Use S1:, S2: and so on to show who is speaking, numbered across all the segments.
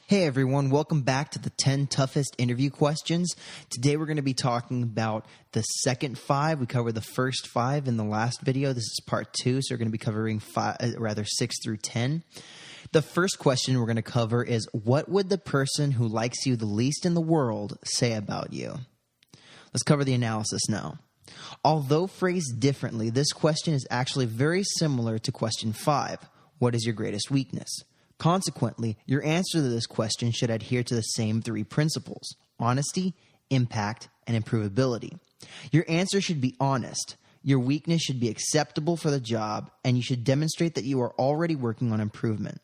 S1: Hey everyone, welcome back to the 10 toughest interview questions. Today we're going to be talking about the second 5. We covered the first 5 in the last video. This is part 2, so we're going to be covering 6 through 10. The first question we're going to cover is, what would the person who likes you the least in the world say about you? Let's cover the analysis now. Although phrased differently, this question is actually very similar to question 5. What is your greatest weakness? Consequently, your answer to this question should adhere to the same 3 principles: honesty, impact, and improvability. Your answer should be honest. Your weakness should be acceptable for the job, and you should demonstrate that you are already working on improvement.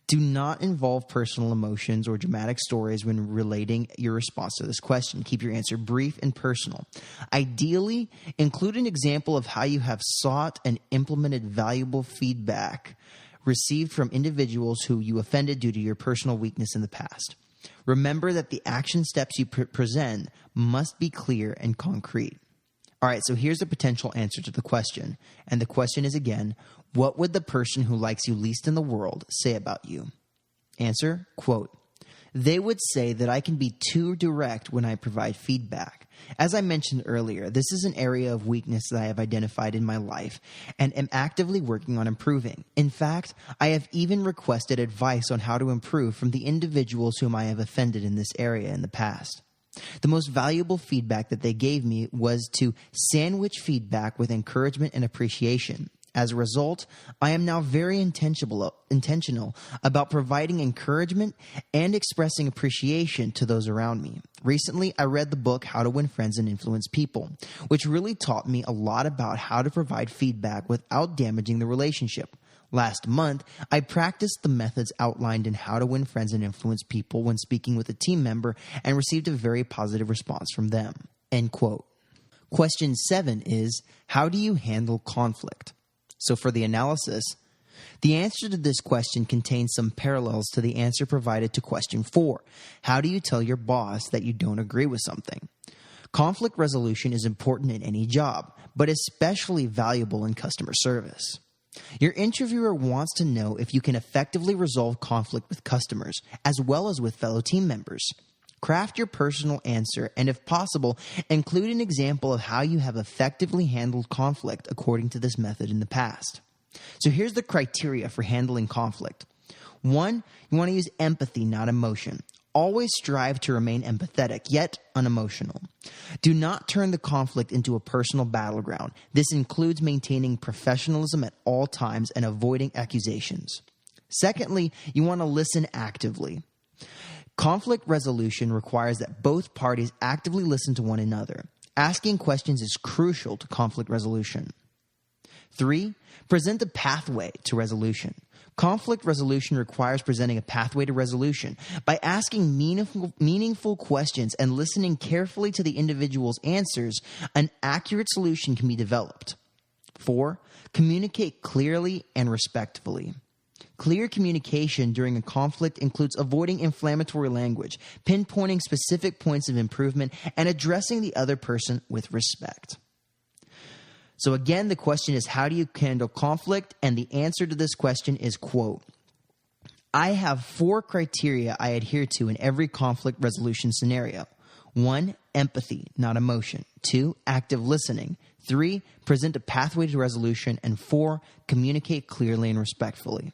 S1: Do not involve personal emotions or dramatic stories when relating your response to this question. Keep your answer brief and personal. Ideally, include an example of how you have sought and implemented valuable feedback received from individuals who you offended due to your personal weakness in the past. Remember that the action steps you present must be clear and concrete. All right, so here's a potential answer to the question. And the question is again, what would the person who likes you least in the world say about you? Answer, quote, "They would say that I can be too direct when I provide feedback. As I mentioned earlier, this is an area of weakness that I have identified in my life and am actively working on improving. In fact, I have even requested advice on how to improve from the individuals whom I have offended in this area in the past. The most valuable feedback that they gave me was to sandwich feedback with encouragement and appreciation. As a result, I am now very intentional about providing encouragement and expressing appreciation to those around me. Recently, I read the book How to Win Friends and Influence People, which really taught me a lot about how to provide feedback without damaging the relationship. Last month, I practiced the methods outlined in How to Win Friends and Influence People when speaking with a team member and received a very positive response from them." End quote. Question 7 is, how do you handle conflict? So for the analysis, the answer to this question contains some parallels to the answer provided to question 4. How do you tell your boss that you don't agree with something? Conflict resolution is important in any job, but especially valuable in customer service. Your interviewer wants to know if you can effectively resolve conflict with customers, as well as with fellow team members. Craft your personal answer, and if possible, include an example of how you have effectively handled conflict according to this method in the past. So here's the criteria for handling conflict. 1, you want to use empathy, not emotion. Always strive to remain empathetic, yet unemotional. Do not turn the conflict into a personal battleground. This includes maintaining professionalism at all times and avoiding accusations. Secondly, you want to listen actively. Conflict resolution requires that both parties actively listen to one another. Asking questions is crucial to conflict resolution. 3, present a pathway to resolution. Conflict resolution requires presenting a pathway to resolution. By asking meaningful questions and listening carefully to the individual's answers, an accurate solution can be developed. 4, communicate clearly and respectfully. Clear communication during a conflict includes avoiding inflammatory language, pinpointing specific points of improvement, and addressing the other person with respect. So again, the question is, how do you handle conflict? And the answer to this question is, quote, "I have 4 criteria I adhere to in every conflict resolution scenario. 1, empathy, not emotion. 2, active listening. 3, present a pathway to resolution. And 4, communicate clearly and respectfully.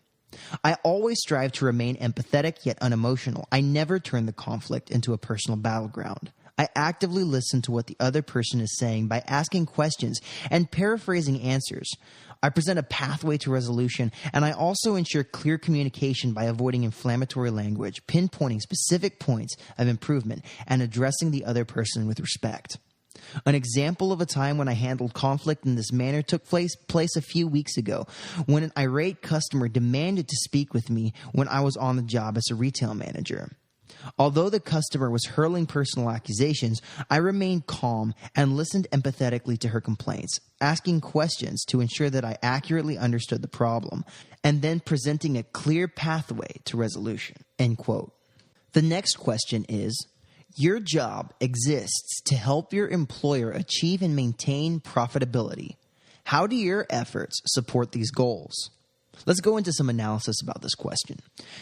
S1: I always strive to remain empathetic yet unemotional. I never turn the conflict into a personal battleground. I actively listen to what the other person is saying by asking questions and paraphrasing answers. I present a pathway to resolution, and I also ensure clear communication by avoiding inflammatory language, pinpointing specific points of improvement, and addressing the other person with respect." An example of a time when I handled conflict in this manner took place a few weeks ago when an irate customer demanded to speak with me when I was on the job as a retail manager. Although the customer was hurling personal accusations, I remained calm and listened empathetically to her complaints, asking questions to ensure that I accurately understood the problem, and then presenting a clear pathway to resolution. End quote. The next question is, your job exists to help your employer achieve and maintain profitability. How do your efforts support these goals? Let's go into some analysis about this question.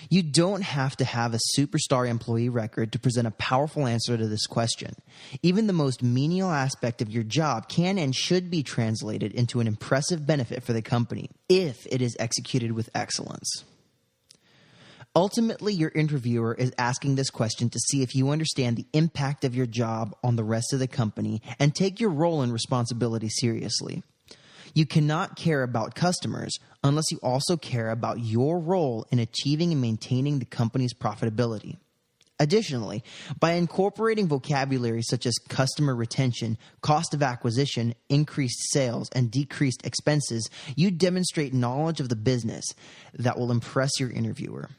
S1: You don't have to have a superstar employee record to present a powerful answer to this question. Even the most menial aspect of your job can and should be translated into an impressive benefit for the company if it is executed with excellence. Ultimately, your interviewer is asking this question to see if you understand the impact of your job on the rest of the company and take your role and responsibility seriously. You cannot care about customers unless you also care about your role in achieving and maintaining the company's profitability. Additionally, by incorporating vocabulary such as customer retention, cost of acquisition, increased sales, and decreased expenses, you demonstrate knowledge of the business that will impress your interviewer.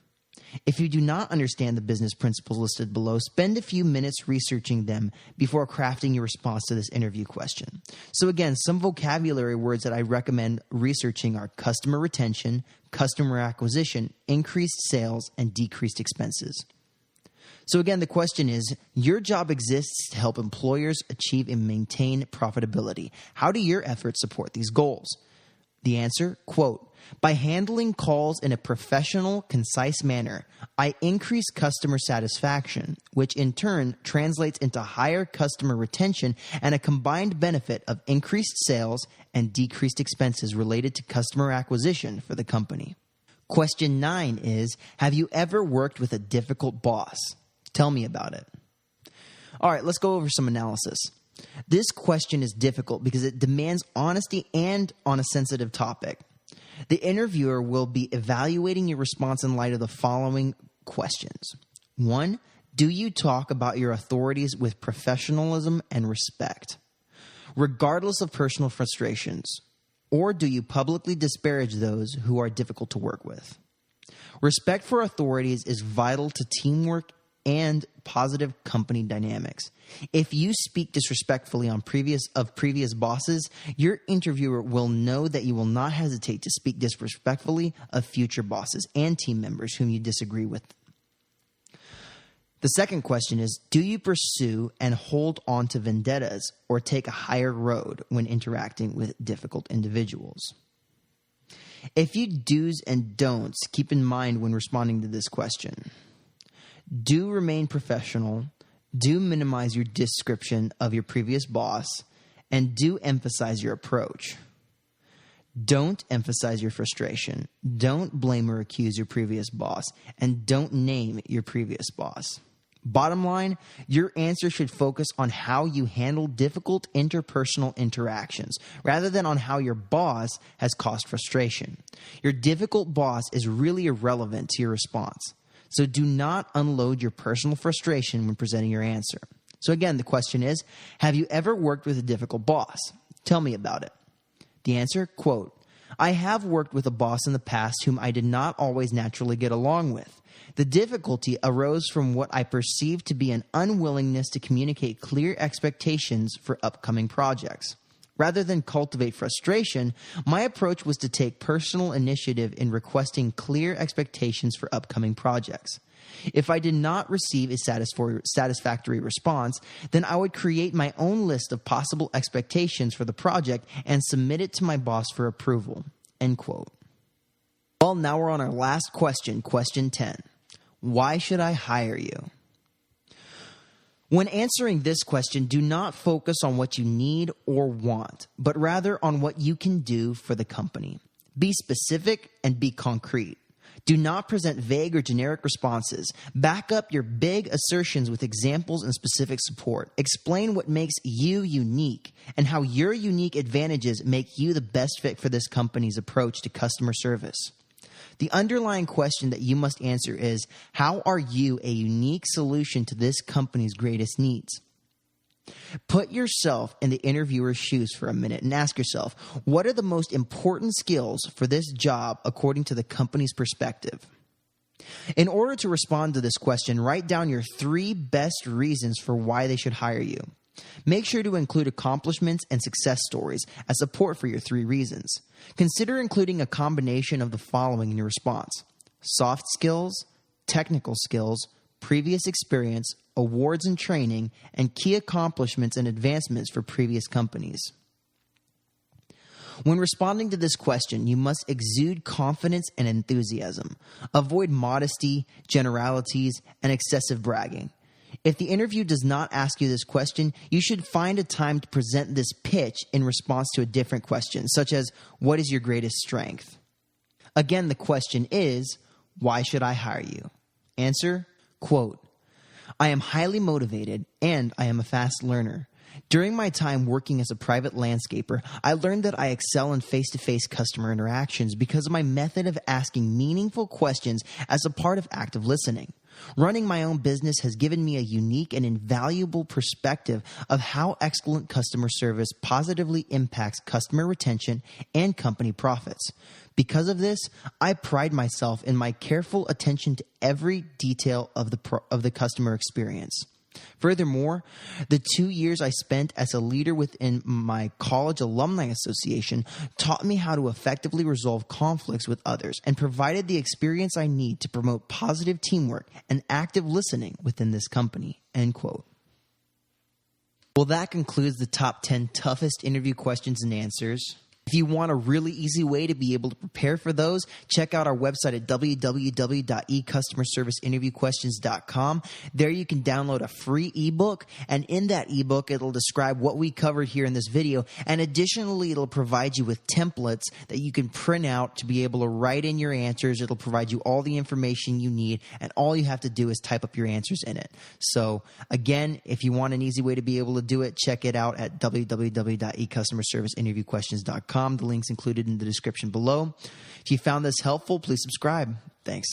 S1: If you do not understand the business principles listed below, spend a few minutes researching them before crafting your response to this interview question. So again, some vocabulary words that I recommend researching are customer retention, customer acquisition, increased sales, and decreased expenses. So again, the question is, your job exists to help employers achieve and maintain profitability. How do your efforts support these goals? The answer, quote, by handling calls in a professional, concise manner, I increase customer satisfaction, which in turn translates into higher customer retention and a combined benefit of increased sales and decreased expenses related to customer acquisition for the company. Question 9 is, have you ever worked with a difficult boss? Tell me about it. All right, let's go over some analysis. This question is difficult because it demands honesty and on a sensitive topic. The interviewer will be evaluating your response in light of the following questions. 1, do you talk about your authorities with professionalism and respect, regardless of personal frustrations? Or do you publicly disparage those who are difficult to work with? Respect for authorities is vital to teamwork and positive company dynamics. If you speak disrespectfully on previous bosses, your interviewer will know that you will not hesitate to speak disrespectfully of future bosses and team members whom you disagree with. The second question is, do you pursue and hold on to vendettas or take a higher road when interacting with difficult individuals? A few do's and don'ts keep in mind when responding to this question. Do remain professional, do minimize your description of your previous boss, and do emphasize your approach. Don't emphasize your frustration, don't blame or accuse your previous boss, and don't name your previous boss. Bottom line, your answer should focus on how you handle difficult interpersonal interactions rather than on how your boss has caused frustration. Your difficult boss is really irrelevant to your response. So do not unload your personal frustration when presenting your answer. So again, the question is, have you ever worked with a difficult boss? Tell me about it. The answer, quote, I have worked with a boss in the past whom I did not always naturally get along with. The difficulty arose from what I perceived to be an unwillingness to communicate clear expectations for upcoming projects. Rather than cultivate frustration, my approach was to take personal initiative in requesting clear expectations for upcoming projects. If I did not receive a satisfactory response, then I would create my own list of possible expectations for the project and submit it to my boss for approval. End quote. Well, now we're on our last question, question 10. Why should I hire you? When answering this question, do not focus on what you need or want, but rather on what you can do for the company. Be specific and be concrete. Do not present vague or generic responses. Back up your big assertions with examples and specific support. Explain what makes you unique and how your unique advantages make you the best fit for this company's approach to customer service. The underlying question that you must answer is, how are you a unique solution to this company's greatest needs? Put yourself in the interviewer's shoes for a minute and ask yourself, what are the most important skills for this job according to the company's perspective? In order to respond to this question, write down your 3 best reasons for why they should hire you. Make sure to include accomplishments and success stories as support for your 3 reasons. Consider including a combination of the following in your response: soft skills, technical skills, previous experience, awards and training, and key accomplishments and advancements for previous companies. When responding to this question, you must exude confidence and enthusiasm. Avoid modesty, generalities, and excessive bragging. If the interview does not ask you this question, you should find a time to present this pitch in response to a different question, such as, what is your greatest strength? Again, the question is, why should I hire you? Answer, quote, I am highly motivated and I am a fast learner. During my time working as a private landscaper, I learned that I excel in face-to-face customer interactions because of my method of asking meaningful questions as a part of active listening. Running my own business has given me a unique and invaluable perspective of how excellent customer service positively impacts customer retention and company profits. Because of this, I pride myself in my careful attention to every detail of the customer experience. Furthermore, the 2 years I spent as a leader within my college alumni association taught me how to effectively resolve conflicts with others and provided the experience I need to promote positive teamwork and active listening within this company, end quote. Well, that concludes the top 10 toughest interview questions and answers. If you want a really easy way to be able to prepare for those, check out our website at www.ecustomerserviceinterviewquestions.com. There you can download a free ebook, and in that ebook, it'll describe what we covered here in this video, and additionally, it'll provide you with templates that you can print out to be able to write in your answers. It'll provide you all the information you need, and all you have to do is type up your answers in it. So again, if you want an easy way to be able to do it, check it out at www.ecustomerserviceinterviewquestions.com. The link's included in the description below. If you found this helpful, please subscribe. Thanks.